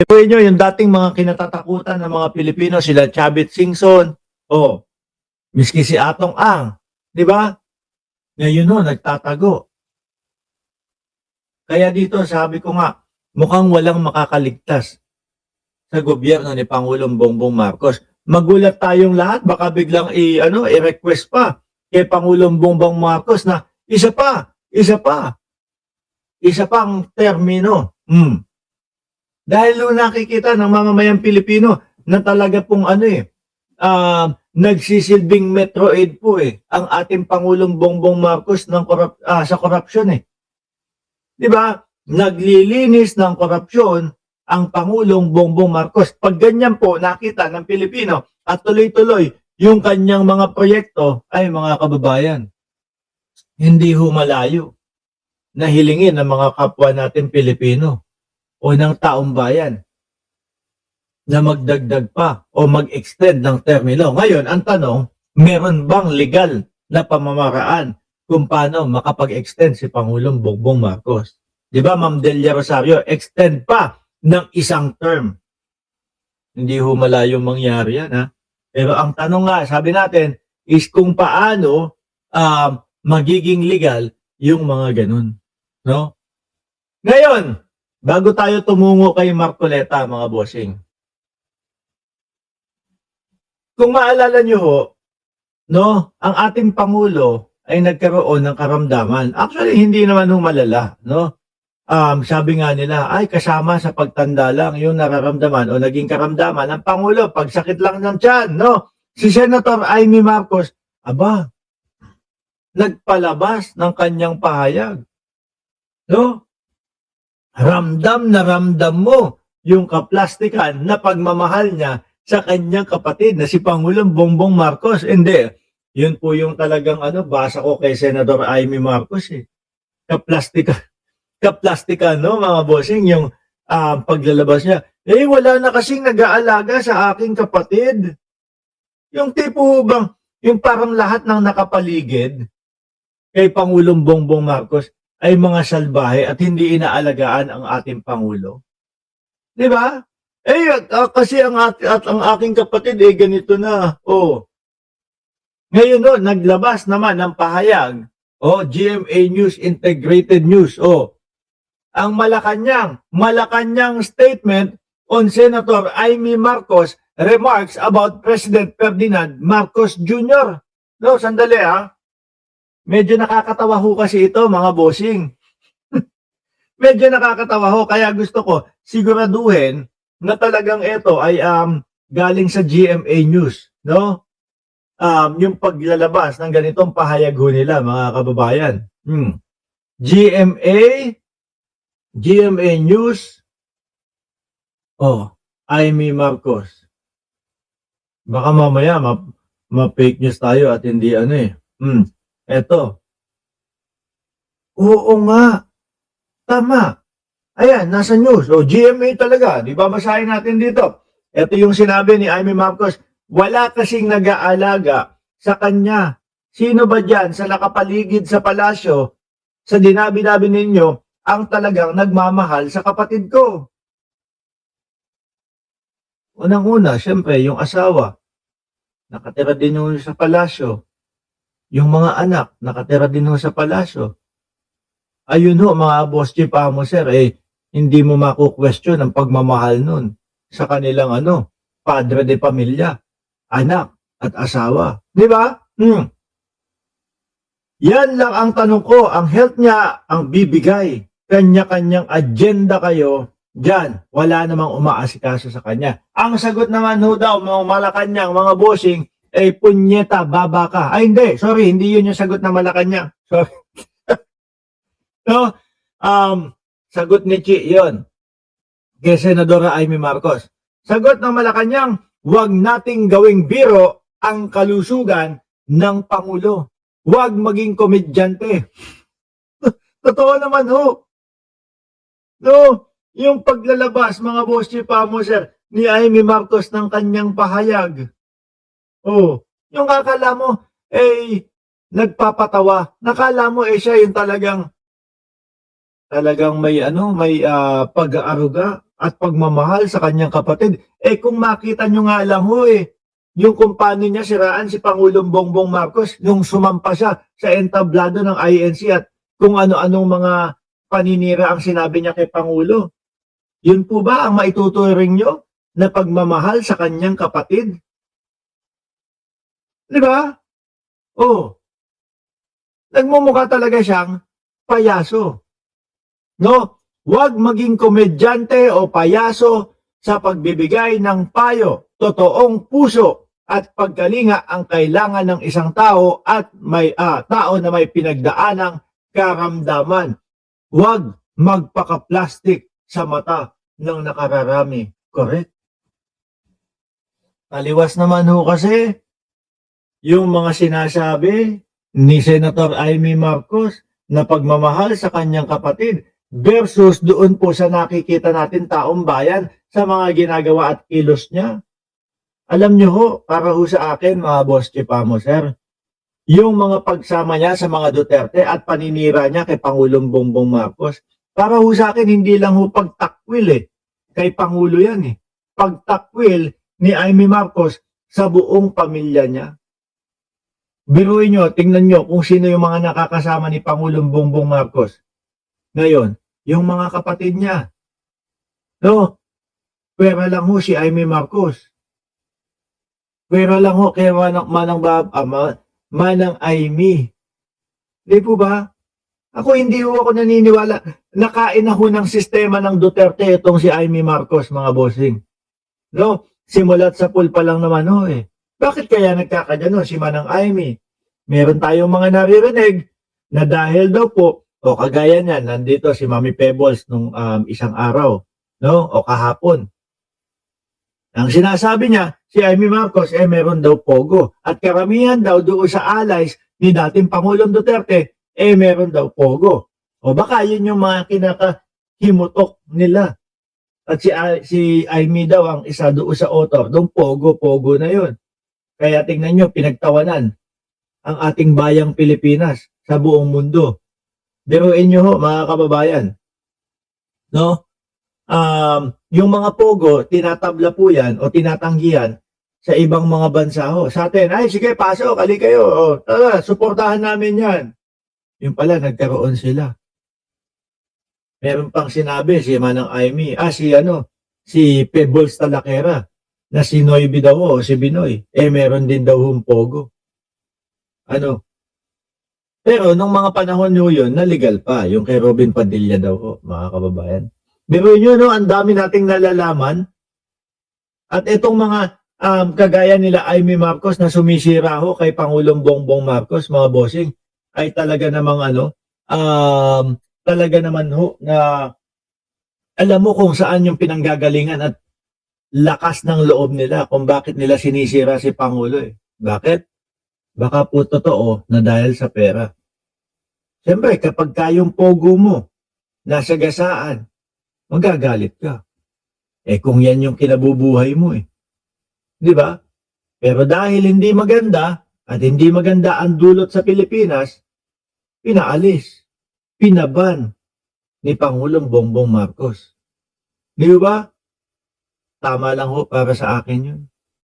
Ipuin nyo yung dating mga kinatatakutan ng mga Pilipino, sila Chavit Singson, miski si Atong Ang, di ba? Ngayon no, nagtatago. Kaya dito sabi ko nga, mukhang walang makakaligtas sa gobyerno ni Pangulong Bongbong Marcos. Magulat tayong lahat, baka biglang i-request pa kay Pangulong Bongbong Marcos na isa pang termino. Dahil nung nakikita ng mamamayang Pilipino na talaga pong nagsisilbing Metro Aid po ang ating Pangulong Bongbong Marcos sa korupsyon Di ba? Naglilinis ng korupsyon ang Pangulong Bongbong Marcos. Pag ganyan po nakita ng Pilipino at tuloy-tuloy yung kanyang mga proyekto, ay mga kababayan, hindi humalayo na hilingin ng mga kapwa natin Pilipino o ng taong bayan na magdagdag pa o mag-extend ng termino. Ngayon, ang tanong, meron bang legal na pamamaraan kung paano makapag-extend si Pangulong Bongbong Marcos? Di ba, Ma'am Delia Rosario, extend pa ng isang term. Hindi humalayo mangyari yan, ha? Pero ang tanong nga, sabi natin, is kung paano magiging legal yung mga ganun. No? Ngayon, bago tayo tumungo kay Marcoleta, mga bossing, kung maalala nyo ho, no, ang ating Pangulo ay nagkaroon ng karamdaman. Actually, hindi naman malala, no? Sabi nga nila, ay kasama sa pagtanda lang yung nararamdaman o naging karamdaman ng Pangulo, pagsakit lang ng tiyan, no? Si Senator Amy Marcos, nagpalabas ng kanyang pahayag. No? Ramdam na ramdam mo yung kaplastikan na pagmamahal niya sa kanyang kapatid na si Pangulong Bongbong Marcos. Hindi. Yun po yung talagang basa ko kay Senator Amy Marcos Kaplastikan, no, mga bossing, yung paglalabas niya. Wala na kasing nag-aalaga sa aking kapatid. Yung tipo bang, yung parang lahat ng nakapaligid kay Pangulong Bongbong Marcos ay mga salbahe at hindi inaalagaan ang ating Pangulo. Di ba? Kasi ang aking kapatid ganito na. Ngayon naglabas naman ng pahayag. GMA News, Integrated News. Ang Malacanang statement on Senator Amy Marcos remarks about President Ferdinand Marcos Jr. No, sandali Medyo nakakatawa ho kasi ito, mga bossing. Medyo nakakatawa ho, kaya gusto ko siguraduhin na talagang ito ay galing sa GMA News, no? Yung paglalabas ng ganitong pahayag ho nila, mga kababayan. GMA News. Amy Marcos. Baka mamaya ma-fake news tayo at hindi Eto. Oo nga. Tama. Ayan, nasa news. GMA talaga. Di ba basahin natin dito? Ito yung sinabi ni Amy Marcos. Wala kasing nag-aalaga sa kanya. Sino ba dyan sa nakapaligid sa palasyo, sa dinabi-dabi ninyo, ang talagang nagmamahal sa kapatid ko? Unang-una, syempre, yung asawa. Nakatira din yung sa palasyo. Yung mga anak, nakatira din ho sa palasyo. Ayun ho, mga boss chief mo, sir, hindi mo maku-question ang pagmamahal nun sa kanilang padre de pamilya, anak at asawa. Di ba? Yan lang ang tanong ko. Ang health niya ang bibigay. Kanya-kanyang agenda kayo dyan. Wala namang umaasikaso sa kanya. Ang sagot naman ho daw, mga Malacanang, mga bossing, punyeta, baba ka. Ay, hindi. Sorry, hindi yun yung sagot na Malacanang. Sorry. No? Sagot ni Chi, yun. Kay Senadora Amy Marcos. Sagot ng Malacanang, huwag nating gawing biro ang kalusugan ng Pangulo. Huwag maging komedyante. Totoo naman ho. No? Yung paglalabas, mga boss chief mo, sir, ni Amy Marcos ng kanyang pahayag. Yung akala mo, nagpapatawa. Nakala mo, siya yung talagang may pag-aaruga at pagmamahal sa kanyang kapatid. Kung makita nyo nga lang ho yung kung paano niya siraan si Pangulong Bongbong Marcos nung sumampa siya sa entablado ng INC at kung ano-anong mga paninira ang sinabi niya kay Pangulo. Yun po ba ang maituturing nyo na pagmamahal sa kanyang kapatid? Di ba? Nagmumukha talaga siyang payaso. No? Huwag maging komedyante o payaso sa pagbibigay ng payo. Totoong puso at pagkalinga ang kailangan ng isang tao at may tao na may pinagdaanang karamdaman. Huwag magpaka-plastic sa mata ng nakararami. Correct? Taliwas naman ho kasi yung mga sinasabi ni Senator Amy Marcos na pagmamahal sa kanyang kapatid versus doon po sa nakikita natin taong bayan sa mga ginagawa at kilos niya. Alam niyo ho, para ho sa akin mga boss Chipamo, sir, yung mga pagsama niya sa mga Duterte at paninira niya kay Pangulong Bongbong Marcos, para ho sa akin hindi lang ho pagtakwil kay Pangulo yan Pagtakwil ni Amy Marcos sa buong pamilya niya. Biruin nyo, tingnan nyo kung sino yung mga nakakasama ni Pangulong Bongbong Marcos. Ngayon, yung mga kapatid niya. No? Pwera lang ho si Amy Marcos. Pwera lang ho kay Manang Amy. Di po ba? Hindi ako naniniwala. Nakain na ho ng sistema ng Duterte itong si Amy Marcos, mga bossing. No? Simulat sa pool pa lang naman ho Bakit kaya nagkakagano si Manang Amy? Meron tayong mga naririnig na dahil daw po, o kagaya niyan, nandito si Mami Pebbles nung isang araw, no? O kahapon. Ang sinasabi niya, si Amy Marcos, meron daw pogo. At karamihan daw doon sa allies ni dating Pangulong Duterte, meron daw pogo. O baka yun yung mga kinakahimutok nila. At si Amy daw ang isa doon sa author, doon pogo na yun. Kaya tingnan nyo, pinagtawanan ang ating bayang Pilipinas sa buong mundo. Biruin nyo ho, mga kababayan. No? Yung mga pogo, tinatabla po yan o tinatanggihan sa ibang mga bansa ho. Sa atin, sige, pasok, ali kayo. Tara, suportahan namin yan. Yung pala, nagkaroon sila. Meron pang sinabi si Manang Amy, si Pebbles Talakera, na si Noybi daw o si Binoy, meron din daw humpogo. Pero nung mga panahon nyo yun, na legal pa, yung kay Robin Padilla daw mga kababayan. Pero yun, ang dami nating nalalaman. At itong mga kagaya nila Amy Marcos na sumisira ho kay Pangulong Bongbong Marcos, mga bossing, ay talaga namang talaga naman ho na alam mo kung saan yung pinanggagalingan at lakas ng loob nila kung bakit nila sinisira si Pangulo Bakit? Baka po totoo na dahil sa pera. Siyempre, kapag kayong pogo mo, nasa gasaan, magagalit ka. Kung yan yung kinabubuhay mo Di ba? Pero dahil hindi maganda, at hindi maganda ang dulot sa Pilipinas, pinaalis, pinaban ni Pangulong Bongbong Marcos. Di ba? Tama lang ho para sa akin yun.